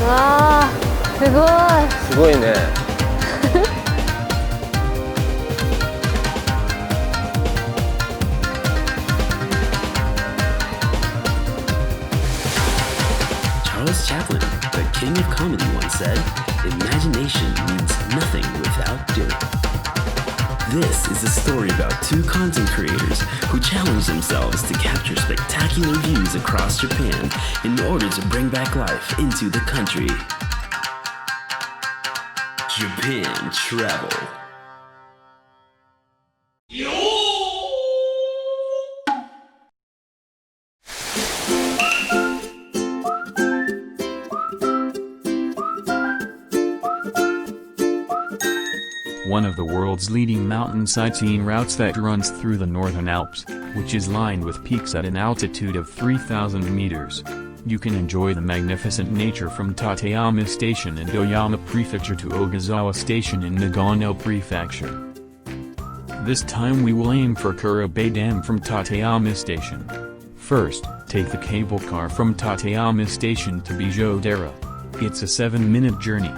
わー、すごい。すごいね。Charles Chaplin, the king of comedy, once said, "Imagination means nothing without doing." This is a story about two content creators who challenge themselves to capture spectacular views across Japan in order to bring back life into the country. Japan Travel. One of the world's leading mountain sightseeing routes that runs through the Northern Alps, which is lined with peaks at an altitude of 3,000 meters. You can enjoy the magnificent nature from Tateyama Station in Toyama Prefecture to Ogazawa Station in Nagano Prefecture. This time we will aim for Kurobe Dam from Tateyama Station. First, take the cable car from Tateyama Station to Bijodera. It's a 7-minute journey.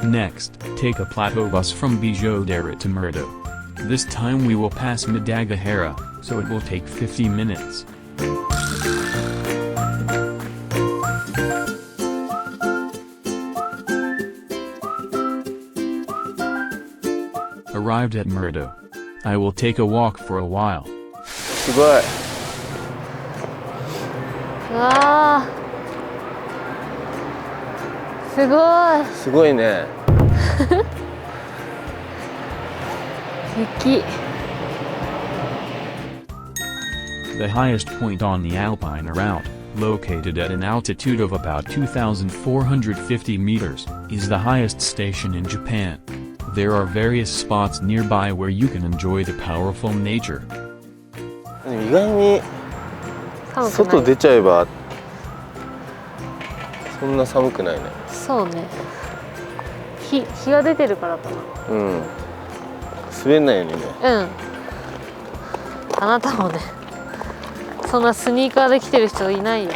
Next, take a plateau bus from Bijodera to Murodo. This time we will pass Midagahara, so it will take 50 minutes. Arrived at Murodo. I will take a walk for a while. すごい。うわー、すごい。すごいね。雪。 The highest point on the Alpine Route, located at an altitude of about 2,450 meters, is the highest station in Japan. There are various spots nearby where you can enjoy the powerful nature. 意外に寒くない。外出ちゃえばそんな寒くないね。そうね。日が出てるからかな。うん。滑んないようにね。うん。あなたもね。そんなスニーカーで来てる人いないよ。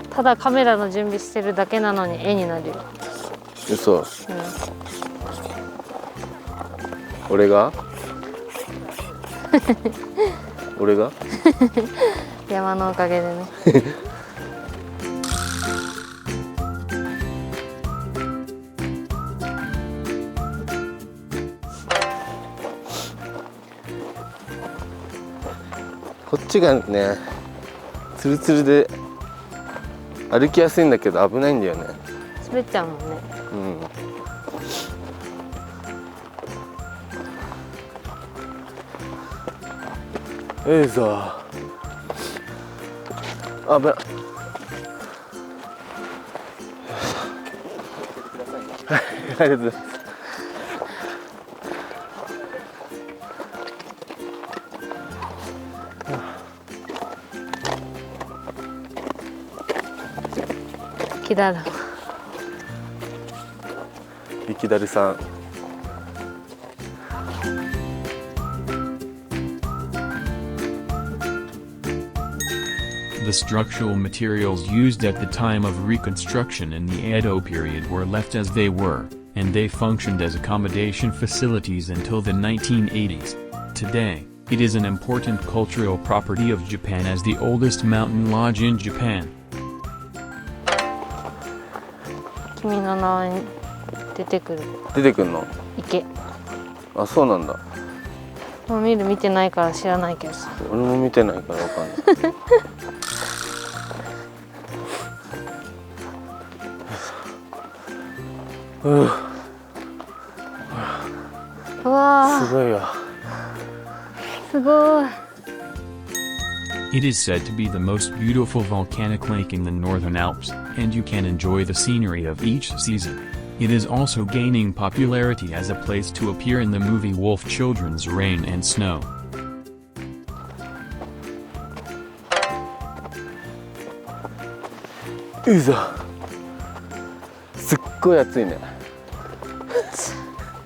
ただカメラの準備してるだけなのに絵になるよ。嘘。うん。俺が？俺が？山のおかげでね。こっちがね、ツルツルで歩きやすいんだけど危ないんだよね。滑っちゃうもんね。うん。よいしょ。あぶな。はい、ありがとうございます。雪だる。雪だるさん。The structural materials used at the time of reconstruction in the Edo period were left as they were, and they functioned as accommodation facilities until the 1980s. Today, it is an important cultural property of Japan as the oldest mountain lodge in Japan. 君の名前に出てくる。出てくんの？池。あ、そうなんだ。もう見てないから知らないけどさ。俺も見てないからわかんない。うわすごいわ。すごい。It is said to be the most beautiful volcanic lake in the Northern Alps, and you can enjoy the scenery of each season. It is also gaining popularity as a place to appear in the movie Wolf Children's Rain and Snow. うざ、すっごい暑いね。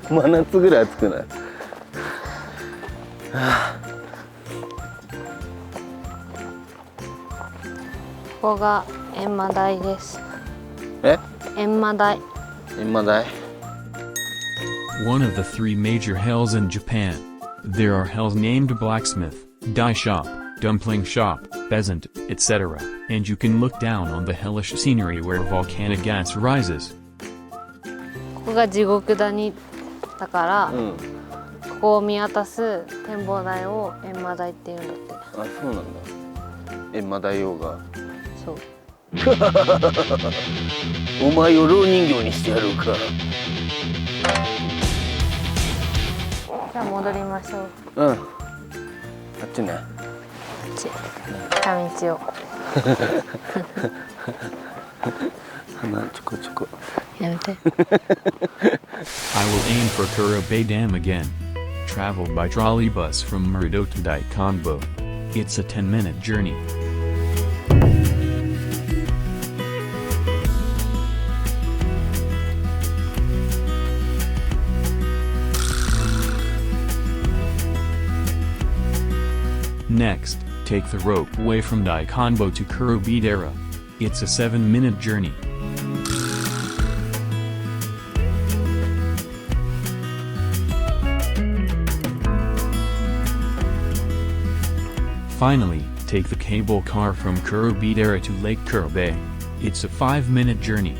真夏ぐらい暑くない？ここが閻魔台です。え？閻魔台。閻魔台。One of the three major hells in Japan. There are hells named blacksmith, dye shop, dumpling shop, peasant, etc., and you can look down on the hellish scenery where volcanic gas rises. ここが地獄谷だから、うん。ここを見渡す展望台を閻魔台っていうんだって。あ、そうなんだ。閻魔大王が。そう。お前を蝋人形にしてやろうか。じゃあ戻りましょう。うん。あっちね。こっち。下道を。鼻ちょこちょこ。やめて。I will aim for Kurobe Dam again. Travel by trolley bus from Murodo to Daikanbo. It's a 10-minute journey. Next, take the ropeway from Daikanbo to Kurobe Dam. It's a 7-minute journey. Finally, take the cable car from Kurobe Dam to Lake Kurobe. It's a 5-minute journey.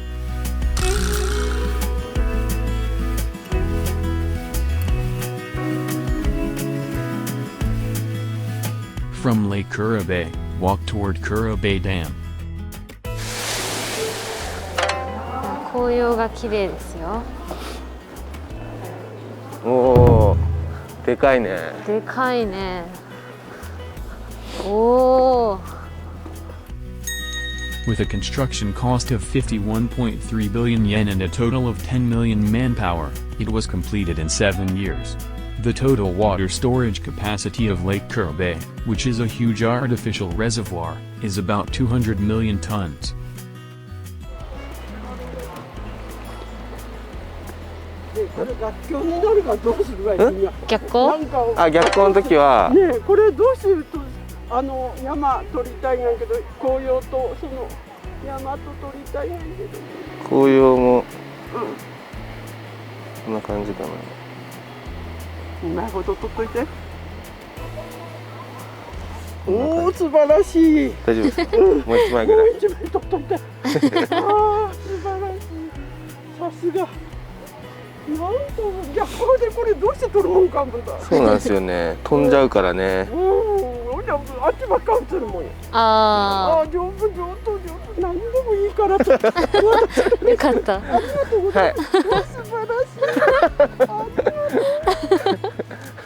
From Lake Kurobe, walk toward Kurobe Dam. 紅葉が綺麗ですよ。おお、でかいね。でかいね。おお。With a construction cost of 51.3 billion yen and a total of 10 million manpower, it was completed in 7 years. The total water storage capacity of Lake Kurobe, which is a huge artificial reservoir, is about 200 million tons. これ逆境になるからどうするわい君は。逆光？なんかあ、逆光の時は。ねえこれどうすると山取りたいんやけど紅葉とその山と取りたいんやけど。紅葉も。こんな感じかな。うまいこと取っといて。おお素晴らしい。大丈夫ですか？もう一枚ぐらい。もう一枚取っといて。ああ素晴らしい。さすが。なんと逆光でこれどうして取るもんかんだ。そうなんですよね。飛んじゃうからね。あっちばっか映るもんや。ああ上手上手上手何でもいいからと。あ。よかった。ありがとうございます。素晴らしい。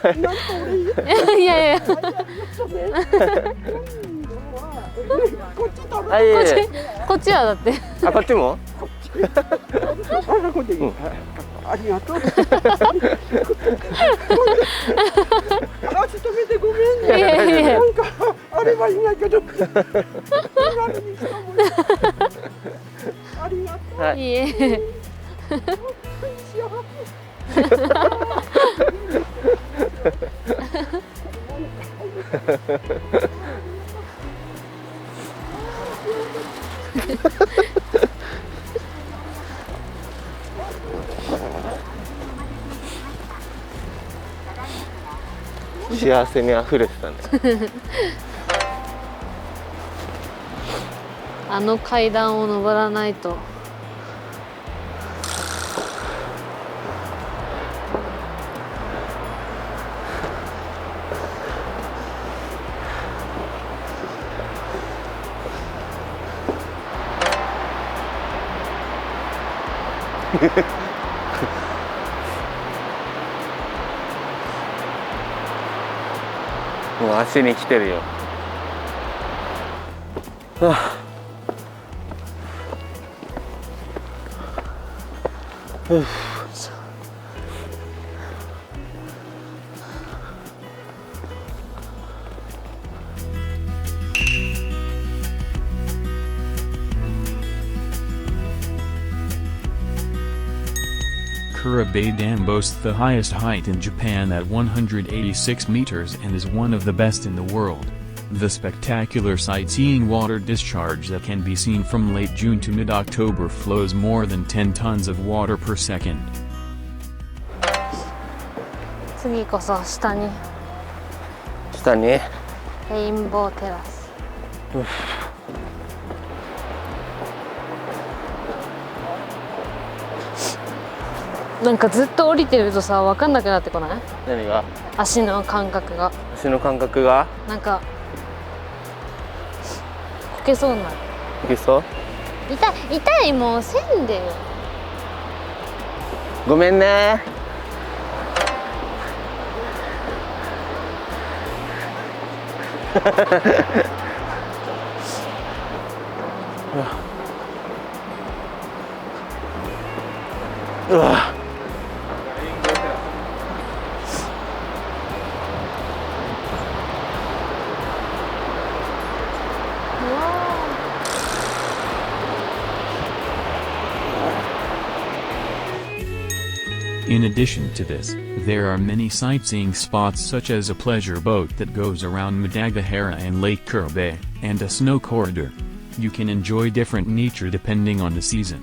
ありがとう。なんか俺言って。いやいや。こっちだろ。あ、いえいえ。こっちはだって。あ、こっちも？あ、こっちいい。ありがとう。足止めてごめんね。いやいやいやなんかあれはいないけど。手軽にしたもん。ありがとう。はい。いいえ。幸せにあふれてたね。あの階段を登らないと。もう足に来てるよ。はあ、ふう。Kurobe Dam boasts the highest height in Japan at 186 meters and is one of the best in the world. The spectacular sightseeing water discharge that can be seen from late June to mid-October flows more than 10 tons of water per second. 次こそ下に下にレインボーテラス。なんかずっと降りてるとさ、分かんなくなってこない？何が？足の感覚が。足の感覚がなんかこけそうになる。いけそう？痛い、もうせんでよ。ごめんね。うわ。In addition to this, there are many sightseeing spots such as a pleasure boat that goes around Madagahara and Lake Kurobe, and a snow corridor. You can enjoy different nature depending on the season.